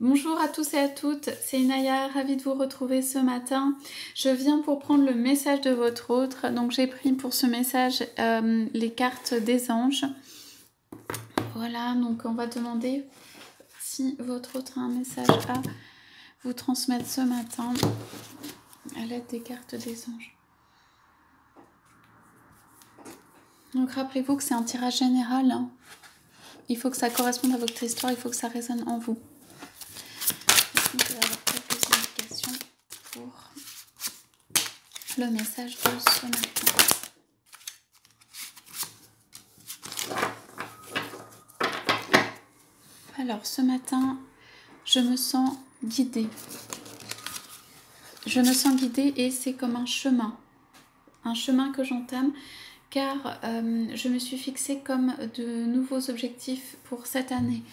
Bonjour à tous et à toutes, c'est Inaya, ravie de vous retrouver ce matin. Je viens pour prendre le message de votre autre. Donc j'ai pris pour ce message les cartes des anges. Voilà, donc on va demander si votre autre a un message à vous transmettre ce matin à l'aide des cartes des anges. Donc rappelez-vous que c'est un tirage général. Il faut que ça corresponde à votre histoire, il faut que ça résonne en vous. Donc, je vais avoir quelques indications pour le message de ce matin. Alors ce matin, je me sens guidée. Je me sens guidée et c'est comme un chemin que j'entame car je me suis fixée comme de nouveaux objectifs pour cette année.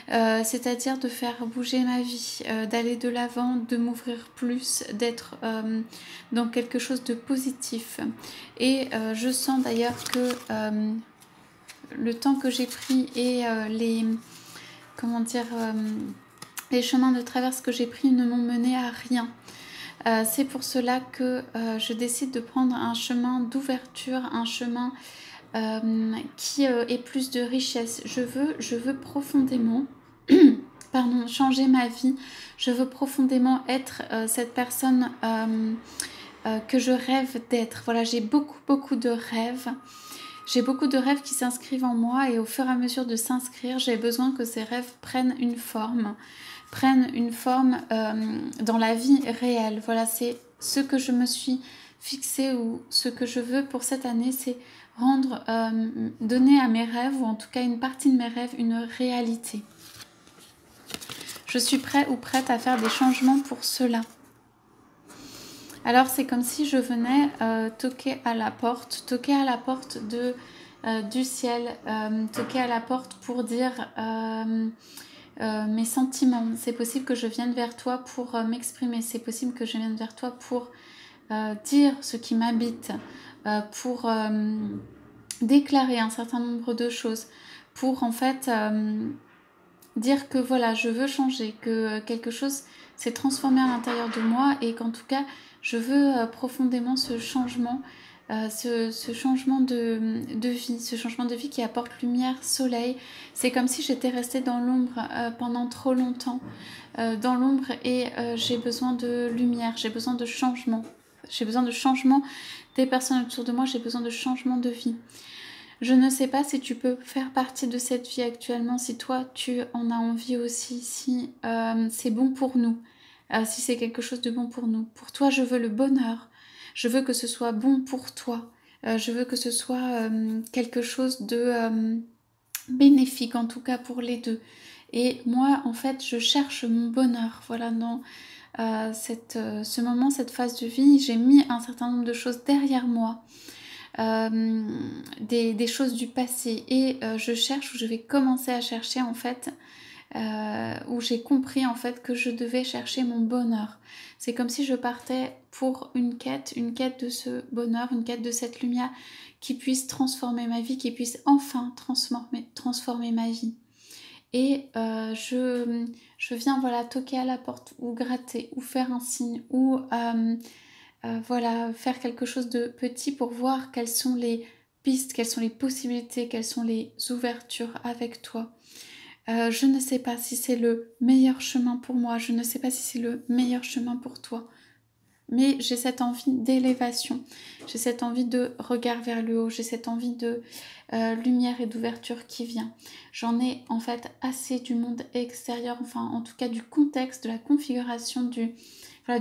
C'est-à-dire de faire bouger ma vie, d'aller de l'avant, de m'ouvrir plus, d'être dans quelque chose de positif. Et je sens d'ailleurs que le temps que j'ai pris et les chemins de traverse que j'ai pris ne m'ont mené à rien. C'est pour cela que je décide de prendre un chemin d'ouverture, un chemin qui est plus de richesse. Je veux profondément changer ma vie. Je veux profondément être cette personne que je rêve d'être. Voilà, j'ai beaucoup de rêves. J'ai beaucoup de rêves qui s'inscrivent en moi et au fur et à mesure de s'inscrire, j'ai besoin que ces rêves prennent une forme dans la vie réelle. Voilà, c'est ce que je me suis fixé ou ce que je veux pour cette année, c'est donner à mes rêves, ou en tout cas une partie de mes rêves, une réalité. Je suis prêt ou prête à faire des changements pour cela. Alors c'est comme si je venais toquer à la porte du ciel, toquer à la porte pour dire mes sentiments. C'est possible que je vienne vers toi pour m'exprimer, c'est possible que je vienne vers toi pour dire ce qui m'habite, pour déclarer un certain nombre de choses, pour en fait dire que voilà, je veux changer, que quelque chose s'est transformé à l'intérieur de moi et qu'en tout cas, je veux profondément ce changement, ce changement de vie, ce changement de vie qui apporte lumière, soleil. C'est comme si j'étais restée dans l'ombre pendant trop longtemps, dans l'ombre et j'ai besoin de lumière, j'ai besoin de changement. J'ai besoin de changement des personnes autour de moi, j'ai besoin de changement de vie. Je ne sais pas si tu peux faire partie de cette vie actuellement, si toi tu en as envie aussi, si c'est bon pour nous, si c'est quelque chose de bon pour nous. Pour toi, je veux le bonheur, je veux que ce soit bon pour toi, je veux que ce soit quelque chose de bénéfique en tout cas pour les deux. Et moi, en fait, je cherche mon bonheur, voilà, dans ce moment, cette phase de vie, j'ai mis un certain nombre de choses derrière moi. Des choses du passé et je vais commencer à chercher en fait où j'ai compris en fait que je devais chercher mon bonheur. C'est comme si je partais pour une quête de ce bonheur, une quête de cette lumière qui puisse transformer ma vie, qui puisse enfin transformer ma vie. Et je viens voilà toquer à la porte ou gratter ou faire un signe ou voilà, faire quelque chose de petit pour voir quelles sont les pistes, quelles sont les possibilités, quelles sont les ouvertures avec toi. Je ne sais pas si c'est le meilleur chemin pour moi, je ne sais pas si c'est le meilleur chemin pour toi. Mais j'ai cette envie d'élévation, j'ai cette envie de regard vers le haut, j'ai cette envie de lumière et d'ouverture qui vient. J'en ai en fait assez du monde extérieur, enfin en tout cas du contexte, de la configuration du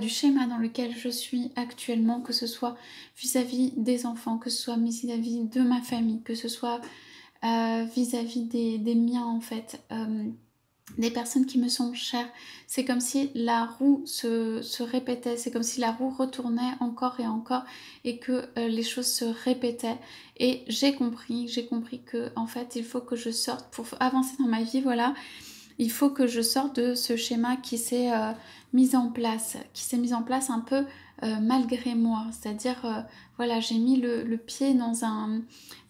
schéma dans lequel je suis actuellement, que ce soit vis-à-vis des enfants, que ce soit vis-à-vis de ma famille, que ce soit vis-à-vis des miens en fait. Des personnes qui me sont chères, c'est comme si la roue se répétait, c'est comme si la roue retournait encore et encore et que les choses se répétaient. Et j'ai compris que en fait il faut que je sorte pour avancer dans ma vie, voilà. Il faut que je sorte de ce schéma qui s'est mis en place un peu malgré moi. C'est-à-dire, voilà, j'ai mis le pied dans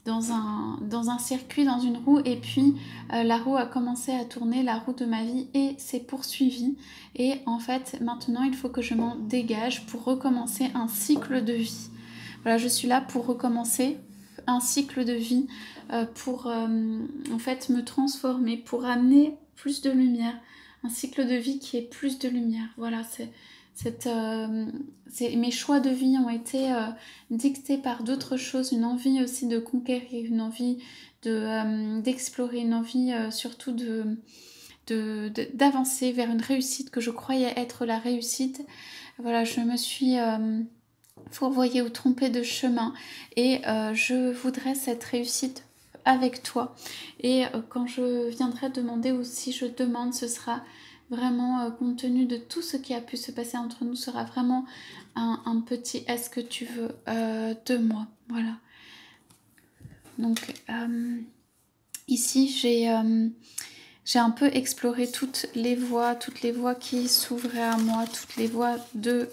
dans un circuit, dans une roue, et puis la roue a commencé à tourner, la roue de ma vie, et s'est poursuivie. Et en fait, maintenant, il faut que je m'en dégage pour recommencer un cycle de vie. Voilà, je suis là pour recommencer un cycle de vie, pour en fait me transformer, pour amener plus de lumière. Un cycle de vie qui est plus de lumière. Voilà, mes choix de vie ont été dictés par d'autres choses, une envie aussi de conquérir, une envie d'explorer, une envie surtout d'avancer vers une réussite que je croyais être la réussite. Voilà, je me suis fourvoyée ou trompée de chemin, et je voudrais cette réussite avec toi. Et quand je viendrai demander, ou si je demande, ce sera vraiment, compte tenu de tout ce qui a pu se passer entre nous, sera vraiment un petit est-ce que tu veux de moi. Voilà. Donc ici j'ai un peu exploré toutes les voies qui s'ouvraient à moi, toutes les voies de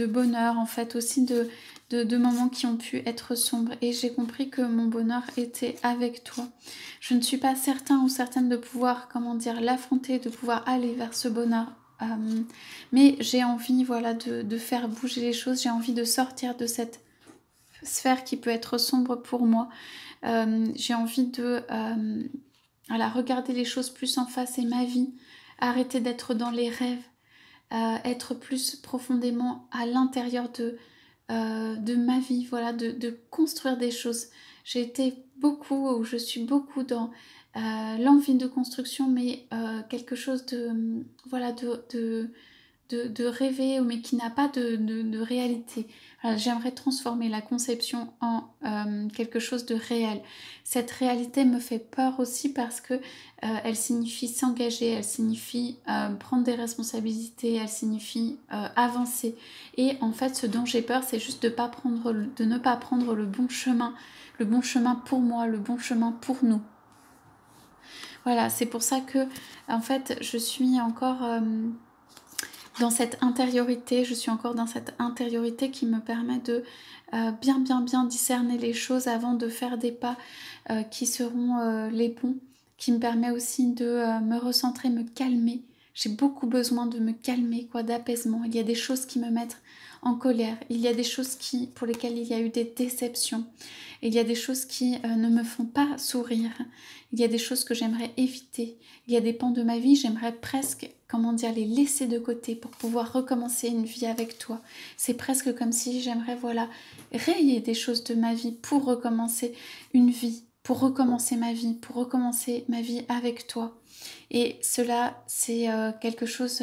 bonheur, en fait, aussi de moments qui ont pu être sombres, et j'ai compris que mon bonheur était avec toi. Je ne suis pas certain ou certaine de pouvoir, comment dire, l'affronter, de pouvoir aller vers ce bonheur, mais j'ai envie, voilà, de faire bouger les choses, j'ai envie de sortir de cette sphère qui peut être sombre pour moi. J'ai envie de voilà, regarder les choses plus en face, et ma vie, arrêter d'être dans les rêves, être plus profondément à l'intérieur de ma vie, voilà, de construire des choses. J'ai été beaucoup, ou je suis beaucoup dans l'envie de construction, mais quelque chose de, voilà, de rêver, mais qui n'a pas de réalité. Voilà, j'aimerais transformer la conception en quelque chose de réel. Cette réalité me fait peur aussi parce que elle signifie s'engager, elle signifie prendre des responsabilités, elle signifie avancer. Et en fait, ce dont j'ai peur, c'est juste de ne pas prendre le bon chemin pour moi, le bon chemin pour nous. Voilà, c'est pour ça que, en fait, je suis encore dans cette intériorité, qui me permet de bien discerner les choses avant de faire des pas qui seront les bons, qui me permet aussi de me recentrer, me calmer. J'ai beaucoup besoin de me calmer, d'apaisement. Il y a des choses qui me mettent en colère, il y a des choses pour lesquelles il y a eu des déceptions, il y a des choses qui ne me font pas sourire, il y a des choses que j'aimerais éviter, il y a des pans de ma vie, j'aimerais presque, les laisser de côté pour pouvoir recommencer une vie avec toi. C'est presque comme si j'aimerais, voilà, rayer des choses de ma vie pour recommencer une vie, pour recommencer ma vie avec toi. Et cela, c'est quelque chose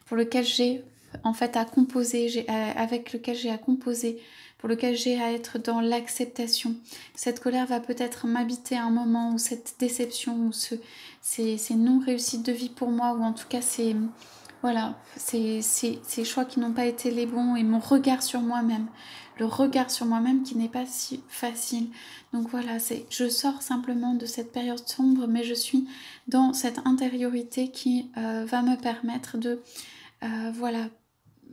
pour lequel j'ai en fait à composer, avec lequel j'ai à composer, pour lequel j'ai à être dans l'acceptation. Cette colère va peut-être m'habiter à un moment, ou cette déception, ou ces non-réussites de vie pour moi, ou en tout cas ces choix qui n'ont pas été les bons, et mon regard sur moi-même, le regard sur moi-même qui n'est pas si facile. Donc voilà, je sors simplement de cette période sombre, mais je suis dans cette intériorité qui va me permettre de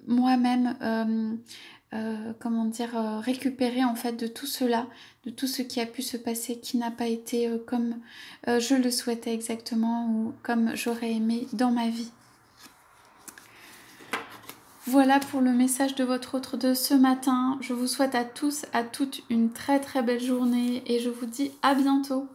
moi-même récupérer en fait de tout cela, de tout ce qui a pu se passer, qui n'a pas été comme je le souhaitais exactement, ou comme j'aurais aimé dans ma vie. Voilà pour le message de votre autre de ce matin. Je vous souhaite à tous, à toutes une très très belle journée, et je vous dis à bientôt.